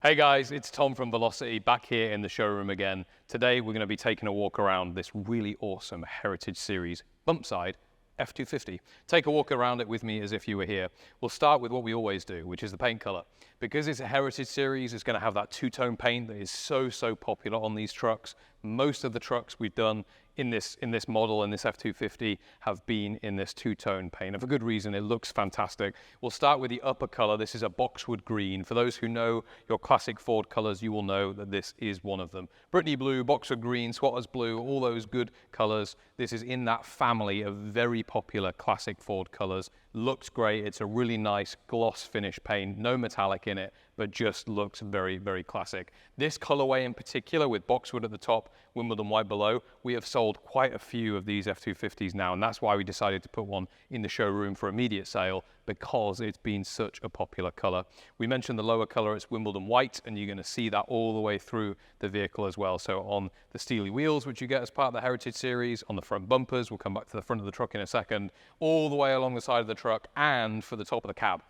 Hey guys, it's Tom from Velocity back here in the showroom again. Today we're going to be taking a walk around this really awesome Heritage Series bump side F250. Take a walk around it with me as if you were here. We'll start with what we always do, which is the paint color. Because it's a Heritage Series, it's going to have that two-tone paint that is so popular on these trucks. Most of the trucks we've done in this model, in this F250, have been in this two-tone paint. And for good reason, it looks fantastic. We'll start with the upper color. This is a Boxwood green. For those who know your classic Ford colors, you will know that this is one of them. Brittany blue, Boxwood green, Swatters blue, all those good colors. This is in that family of very popular classic Ford colors. Looks great. It's a really nice gloss finish paint, no metallic in it, but just looks very classic. This colorway in particular, with Boxwood at the top, Wimbledon white below, we have sold quite a few of these F250s now, and that's why we decided to put one in the showroom for immediate sale, because it's been such a popular color. We mentioned the lower color, it's Wimbledon white, and you're going to see that all the way through the vehicle as well. So on the steely wheels, which you get as part of the Heritage Series, on the front bumpers, we'll come back to the front of the truck in a second, all the way along the side of the truck, and for the top of the cab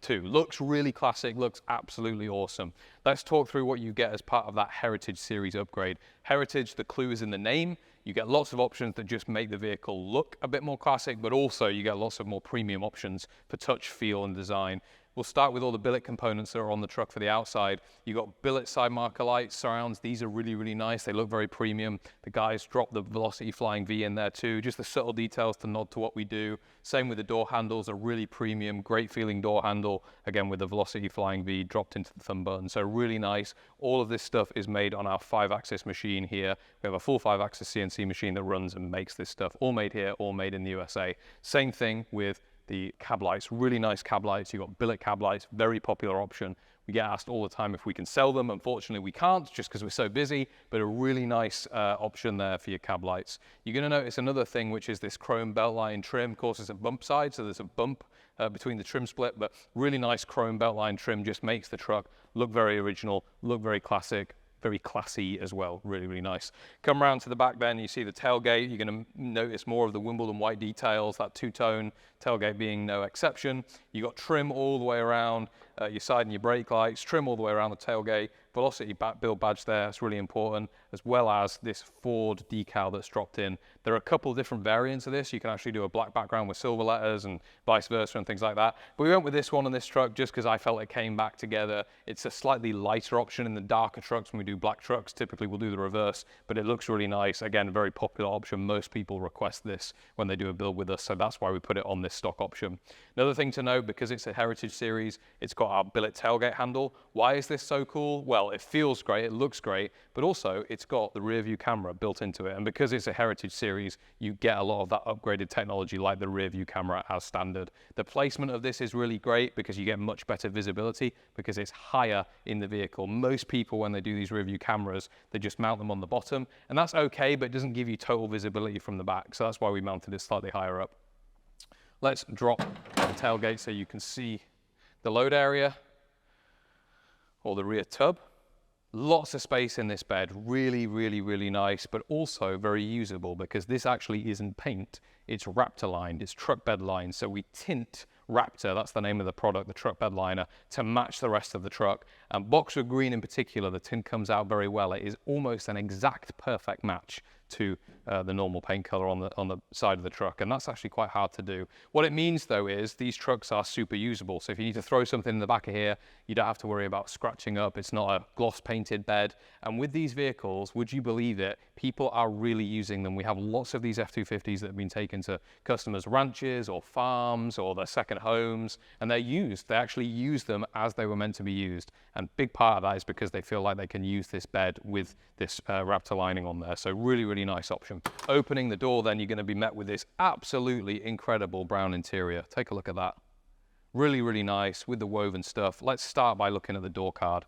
too. Looks really classic, looks absolutely awesome. Let's talk through what you get as part of that Heritage Series upgrade. Heritage, the clue is in the name. You get lots of options that just make the vehicle look a bit more classic, but also you get lots of more premium options for touch, feel, and design. We'll start with all the billet components that are on the truck for the outside. You've got billet side marker lights, surrounds. These are really nice. They look very premium. The guys dropped the Velocity Flying V in there too. Just the subtle details to nod to what we do. Same with the door handles, are really premium, great feeling door handle. Again, with the Velocity Flying V dropped into the thumb button. So really nice. All of this stuff is made on our 5-axis machine here. We have a full 5-axis CNC machine that runs and makes this stuff. All made here, all made in the USA. Same thing with the cab lights, really nice cab lights. You've got billet cab lights, very popular option. We get asked all the time if we can sell them. Unfortunately, we can't just because we're so busy, but a really nice option there for your cab lights. You're going to notice another thing, which is this chrome beltline trim. Of course, it's a bump side, so there's a bump between the trim split, but really nice chrome beltline trim just makes the truck look very original, look very classic, very classy as well, really nice. Come around to the back then, you see the tailgate. You're going to notice more of the Wimbledon white details, that two-tone, tailgate being no exception. You got trim all the way around your side and your brake lights, trim all the way around the tailgate, Velocity build badge there, that's really important, as well as this Ford decal that's dropped in. There are a couple of different variants of this. You can actually do a black background with silver letters and vice versa and things like that. But we went with this one on this truck just because I felt it came back together. It's a slightly lighter option in the darker trucks. When we do black trucks, typically we'll do the reverse, but it looks really nice. Again, a very popular option. Most people request this when they do a build with us, so that's why we put it on this stock option. Another thing to note, because it's a Heritage Series, it's got our billet tailgate handle. Why is this so cool? Well, it feels great, it looks great, but also it's got the rear view camera built into it. And because it's a Heritage Series, you get a lot of that upgraded technology like the rear view camera as standard. The placement of this is really great because you get much better visibility because it's higher in the vehicle. Most people, when they do these rear view cameras, they just mount them on the bottom, and that's okay, but it doesn't give you total visibility from the back. So that's why we mounted it slightly higher up. Let's drop the tailgate so you can see the load area or the rear tub. Lots of space in this bed, really nice, but also very usable because this actually isn't paint, it's Raptor lined, it's truck bed lined. So we tint Raptor, that's the name of the product, the truck bed liner, to match the rest of the truck. And Boxwood green in particular, the tint comes out very well. It is almost an exact perfect match to the normal paint color on the side of the truck, and that's actually quite hard to do. What it means though is these trucks are super usable, so if you need to throw something in the back of here, you don't have to worry about scratching up. It's not a gloss painted bed, and with these vehicles, would you believe it, people are really using them. We have lots of these F250s that have been taken to customers' ranches or farms or their second homes, and they're used. They actually use them as they were meant to be used, and big part of that is because they feel like they can use this bed with this Raptor lining on there. So really nice option. Opening the door, then you're going to be met with this absolutely incredible brown interior. Take a look at that. Really nice with the woven stuff. Let's start by looking at the door card.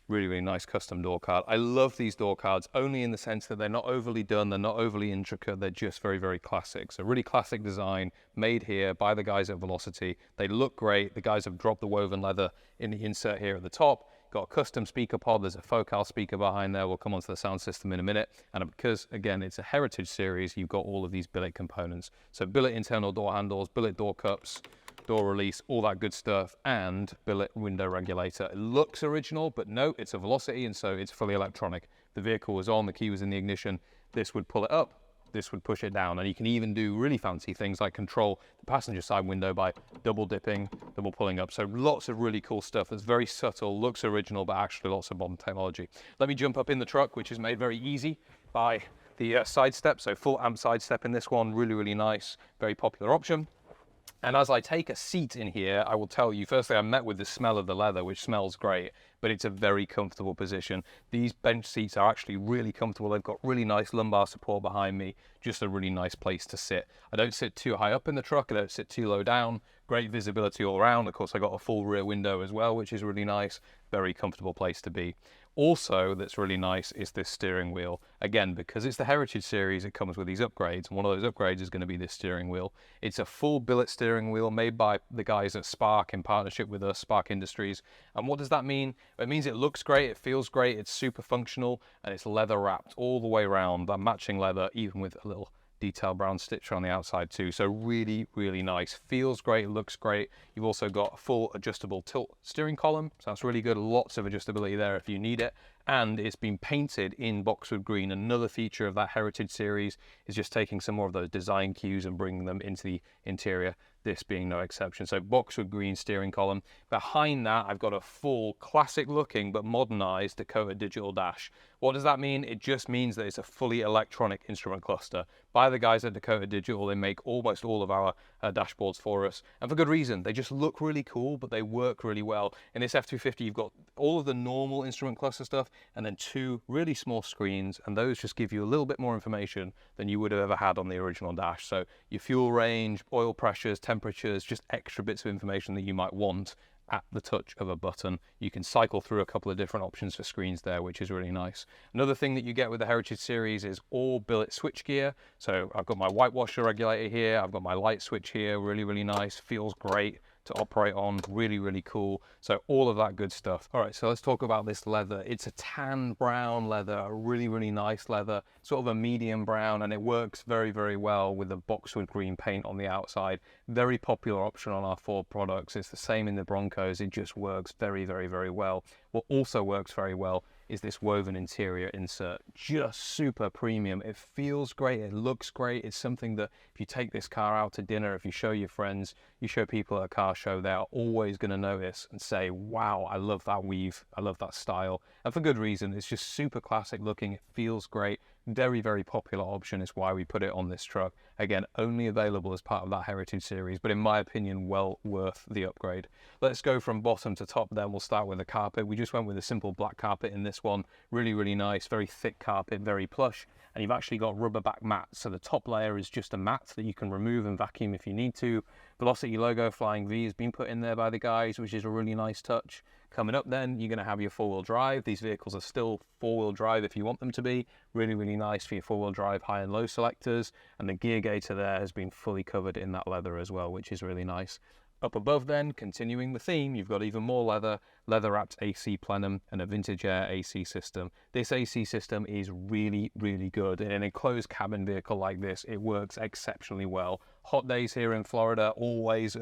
Really nice custom door card. I love these door cards only in the sense that they're not overly done, they're not overly intricate, they're just very classic. So really classic design, made here by the guys at Velocity. They look great. The guys have dropped the woven leather in the insert here at the top. Got a custom speaker pod, there's a Focal speaker behind there, we'll come onto the sound system in a minute. And because, again, it's a Heritage Series, you've got all of these billet components. So billet internal door handles, billet door cups, door release, all that good stuff, and billet window regulator. It looks original, but no, it's a Velocity, and so it's fully electronic. The vehicle was on, the key was in the ignition. This would pull it up, this would push it down, and you can even do really fancy things like control the passenger side window by double dipping, double pulling up. So lots of really cool stuff that's very subtle, looks original, but actually lots of modern technology. Let me jump up in the truck, which is made very easy by the side step. So full amp side step in this one, really, really nice, very popular option. And as I take a seat in here, I will tell you, firstly, I'm met with the smell of the leather, which smells great, but it's a very comfortable position. These bench seats are actually really comfortable. They've got really nice lumbar support behind me, just a really nice place to sit. I don't sit too high up in the truck, I don't sit too low down. Great visibility all around. Of course, I got a full rear window as well, which is really nice. Very comfortable place to be. Also, that's really nice is this steering wheel. Again, because it's the Heritage Series, it comes with these upgrades. And one of those upgrades is going to be this steering wheel. It's a full billet steering wheel made by the guys at Spark in partnership with us, Spark Industries. And what does that mean? It means it looks great, it feels great, it's super functional, and it's leather wrapped all the way around. That matching leather, even with a little detail brown stitcher on the outside too. So really, really nice. Feels great, looks great. You've also got a full adjustable tilt steering column. So that's really good. Lots of adjustability there if you need it. And it's been painted in Boxwood green. Another feature of that Heritage Series is just taking some more of those design cues and bringing them into the interior, this being no exception. So Boxwood green steering column. Behind that, I've got a full classic looking but modernized Dakota digital dash. What does that mean? It just means that it's a fully electronic instrument cluster. By the guys at Dakota Digital, they make almost all of our dashboards for us. And for good reason. They just look really cool, but they work really well. In this F250, you've got all of the normal instrument cluster stuff, and then two really small screens, and those just give you a little bit more information than you would have ever had on the original dash. So your fuel range, oil pressures, temperatures, just extra bits of information that you might want at the touch of a button. You can cycle through a couple of different options for screens there, which is really nice. Another thing that you get with the Heritage Series is all billet switch gear. So I've got my white washer regulator here, I've got my light switch here, really, really nice, feels great to operate on, really, really cool. So all of that good stuff. All right, so let's talk about this leather. It's a tan brown leather, a really, really nice leather, sort of a medium brown, and it works very, very well with the Boxwood green paint on the outside. Very popular option on our Ford products. It's the same in the Broncos. It just works very, very, very well. What also works very well is this woven interior insert. Just super premium. It feels great, it looks great. It's something that if you take this car out to dinner, if you show your friends, you show people at a car show, they are always going to notice and say, wow, I love that weave, I love that style. And for good reason. It's just super classic looking, it feels great. Very, very popular option is why we put it on this truck. Again, only available as part of that Heritage Series, but in my opinion, well worth the upgrade. Let's go from bottom to top then. We'll start with the carpet. We just went with a simple black carpet in this one. Really, really nice, very thick carpet, very plush. And you've actually got rubber back mats. So the top layer is just a mat that you can remove and vacuum if you need to. Velocity logo, Flying V, has been put in there by the guys, which is a really nice touch. Coming up then, you're going to have your four-wheel drive. These vehicles are still four-wheel drive if you want them to be. Really, really nice for your four-wheel drive high and low selectors. And the gear gator there has been fully covered in that leather as well, which is really nice. Up above then, continuing the theme, you've got even more leather, leather-wrapped AC plenum and a vintage air AC system. This AC system is really, really good. In an enclosed cabin vehicle like this, it works exceptionally well. Hot days here in Florida, always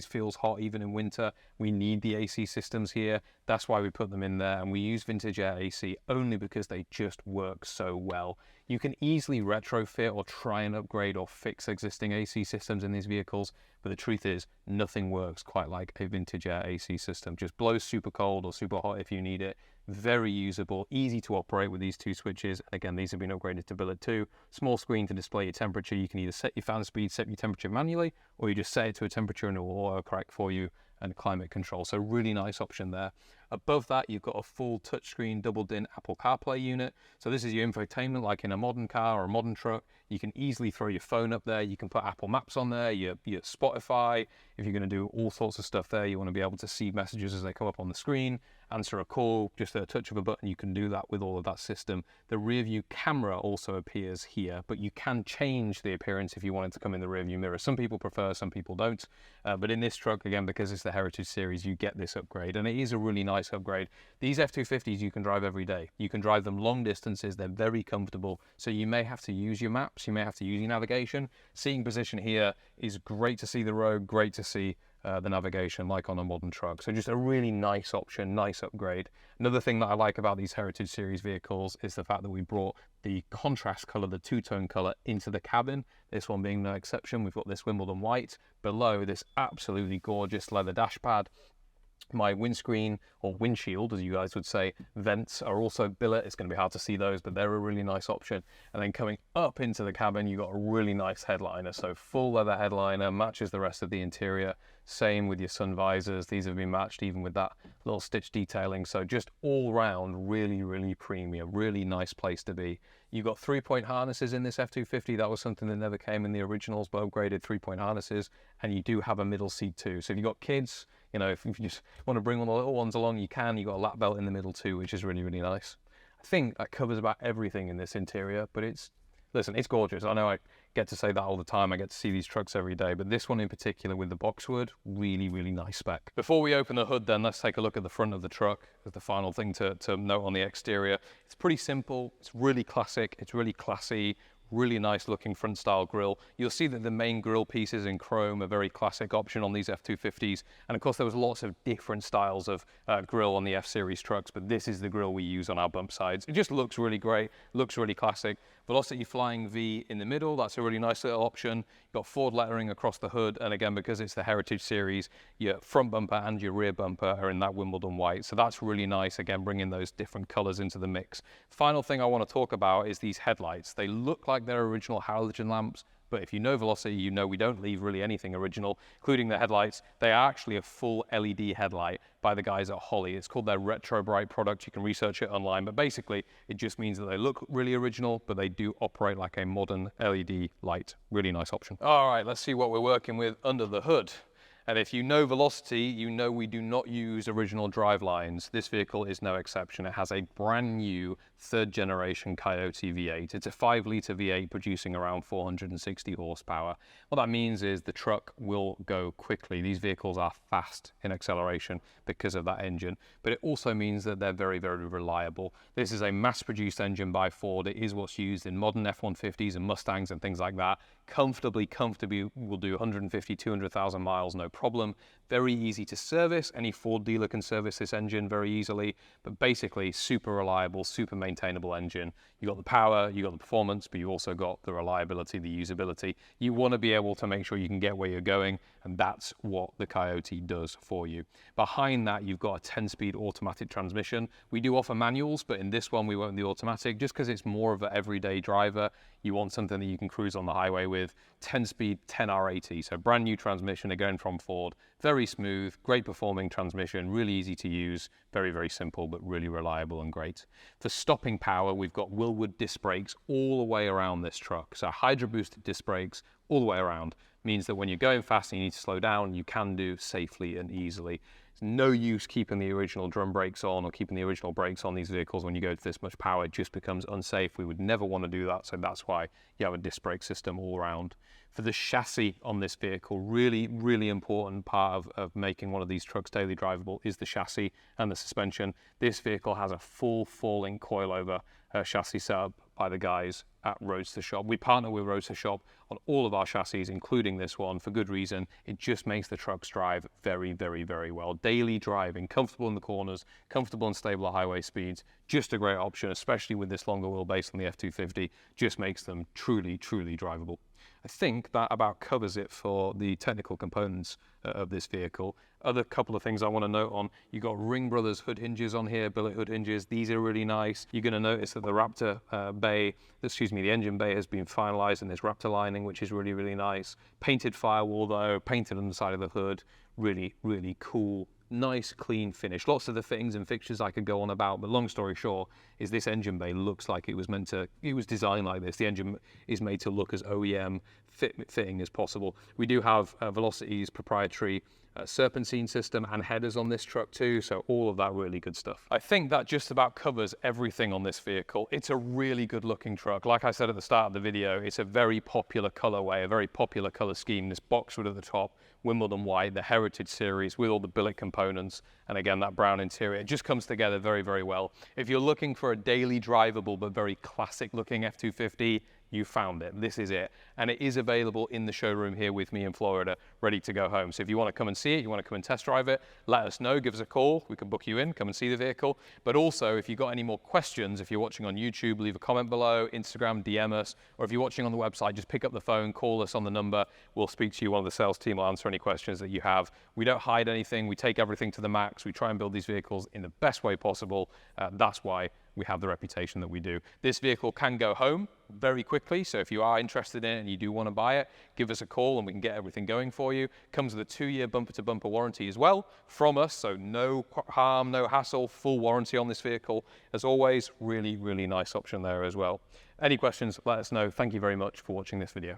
feels hot, even in winter. We need the AC systems here. That's why we put them in there, and we use vintage air AC only because they just work so well. You can easily retrofit or try and upgrade or fix existing AC systems in these vehicles, but the truth is nothing works quite like a vintage air AC system. Just blows super cold or super hot if you need it. Very usable, easy to operate with these two switches. Again, these have been upgraded to billet 2. Small screen to display your temperature. You can either set your fan speed, set your temperature manually, or you just set it to a temperature and it will auto-correct for you, and climate control. So really nice option there. Above that, you've got a full touchscreen double-din Apple CarPlay unit. So this is your infotainment like in a modern car or a modern truck. You can easily throw your phone up there. You can put Apple Maps on there, your Spotify. If you're going to do all sorts of stuff there, you want to be able to see messages as they come up on the screen, answer a call, just at a touch of a button, you can do that with all of that system. The rear view camera also appears here, but you can change the appearance if you want it to come in the rear view mirror. Some people prefer, some people don't. But in this truck, again, because it's the Heritage Series, you get this upgrade, and it is a really nice upgrade. These F250s you can drive every day. You can drive them long distances. They're very comfortable. So you may have to use your maps. You may have to use your navigation. Seating position here is great to see the road, great to see the navigation like on a modern truck. So just a really nice option, nice upgrade. Another thing that I like about these Heritage Series vehicles is the fact that we brought the contrast color, the two-tone color, into the cabin. This one being no exception. We've got this Wimbledon white. Below, this absolutely gorgeous leather dash pad. My windscreen, or windshield as you guys would say, vents are also billet. It's going to be hard to see those, but they're a really nice option. And then coming up into the cabin, you've got a really nice headliner. So full leather headliner, matches the rest of the interior. Same with your sun visors. These have been matched even with that little stitch detailing. So just all round, really, really premium, really nice place to be. You've got 3-point harnesses in this F250. That was something that never came in the originals, but upgraded 3-point harnesses. And you do have a middle seat too. So if you've got kids, you know, if you just want to bring one of the little ones along, you can. You've got a lap belt in the middle too, which is really, really nice. I think that covers about everything in this interior, but listen, it's gorgeous. I know I get to say that all the time. I get to see these trucks every day, but this one in particular with the Boxwood, really, really nice spec. Before we open the hood then, let's take a look at the front of the truck as the final thing to note on the exterior. It's pretty simple. It's really classic. It's really classy. Really nice looking front style grille. You'll see that the main grille pieces in chrome are a very classic option on these F250s. And of course there was lots of different styles of grille on the F-Series trucks, but this is the grille we use on our bump sides. It just looks really great, looks really classic. Velocity Flying V in the middle, that's a really nice little option. You've got Ford lettering across the hood, and again, because it's the Heritage Series, your front bumper and your rear bumper are in that Wimbledon white. So that's really nice, again, bringing those different colors into the mix. Final thing I want to talk about is these headlights. They look like they're original halogen lamps, but if you know Velocity, you know we don't leave really anything original, including the headlights. They are actually a full LED headlight by the guys at Holley. It's called their Retro Bright product. You can research it online, but basically it just means that they look really original, but they do operate like a modern LED light. Really nice option. All right, let's see what we're working with under the hood. And if you know Velocity, you know we do not use original drive lines. This vehicle is no exception. It has a brand new 3rd generation Coyote V8. It's a 5-litre V8 producing around 460 horsepower. What that means is the truck will go quickly. These vehicles are fast in acceleration because of that engine, but it also means that they're very, very reliable. This is a mass-produced engine by Ford. It is what's used in modern F-150s and Mustangs and things like that. Comfortably will do 150, 200,000 miles, no problem. Very easy to service. Any Ford dealer can service this engine very easily, but basically super reliable, super maintainable engine. You got the power, you got the performance, but you also got the reliability, the usability. You want to be able to make sure you can get where you're going, and that's what the Coyote does for you. Behind that, you've got a 10-speed automatic transmission. We do offer manuals, but in this one, we won't do automatic, just because it's more of an everyday driver. You want something that you can cruise on the highway with. 10-speed, 10R80, so brand new transmission, again from Ford. Very smooth, great performing transmission, really easy to use, very, very simple, but really reliable and great. For stopping power, we've got Wilwood disc brakes all the way around this truck. So hydro boosted disc brakes all the way around means that when you're going fast and you need to slow down, you can do safely and easily. It's no use keeping the original drum brakes on or keeping the original brakes on these vehicles when you go to this much power. It just becomes unsafe. We would never want to do that, so that's why you have a disc brake system all around. For the chassis on this vehicle, really, really important part of making one of these trucks daily drivable is the chassis and the suspension. This vehicle has a full falling coilover chassis set up by the guys at Roadster Shop. We partner with Roadster Shop on all of our chassis, including this one, for good reason. It just makes the trucks drive very, very, very well. Daily driving, comfortable in the corners, comfortable and stable at highway speeds, just a great option, especially with this longer wheelbase on the F250, just makes them truly, truly drivable. I think that about covers it for the technical components of this vehicle. Other couple of things I want to note on, you've got Ring Brothers hood hinges on here, billet hood hinges. These are really nice. You're going to notice that the Raptor the engine bay has been finalized in this Raptor lining, which is really, really nice. Painted firewall though, painted on the side of the hood. Really, really cool. Nice clean finish. Lots of the fittings and fixtures I could go on about, but long story short is this engine bay looks like it was designed like this. The engine is made to look as OEM fitting as possible. We do have Velocity's proprietary serpentine system and headers on this truck too, so all of that really good stuff. I think that just about covers everything on this vehicle. It's a really good looking truck. Like I said at the start of the video, it's a very popular colorway, a very popular color scheme. This Boxwood at the top, Wimbledon white, the Heritage Series with all the billet components, and again that brown interior. It just comes together very, very well. If you're looking for a daily drivable but very classic looking F250, you found it. This is it. And it is available in the showroom here with me in Florida, ready to go home. So if you want to come and see it, you want to come and test drive it, let us know, give us a call. We can book you in, come and see the vehicle. But also, if you've got any more questions, if you're watching on YouTube, leave a comment below, Instagram, DM us, or if you're watching on the website, just pick up the phone, call us on the number. We'll speak to you. One of the sales team will answer any questions that you have. We don't hide anything. We take everything to the max. We try and build these vehicles in the best way possible. That's why we have the reputation that we do. This vehicle can go home very quickly, so if you are interested in it and you do want to buy it, give us a call and we can get everything going for you. Comes with a 2-year bumper-to-bumper warranty as well from us, so no harm, no hassle, full warranty on this vehicle. As always, really, really nice option there as well. Any questions, let us know. Thank you very much for watching this video.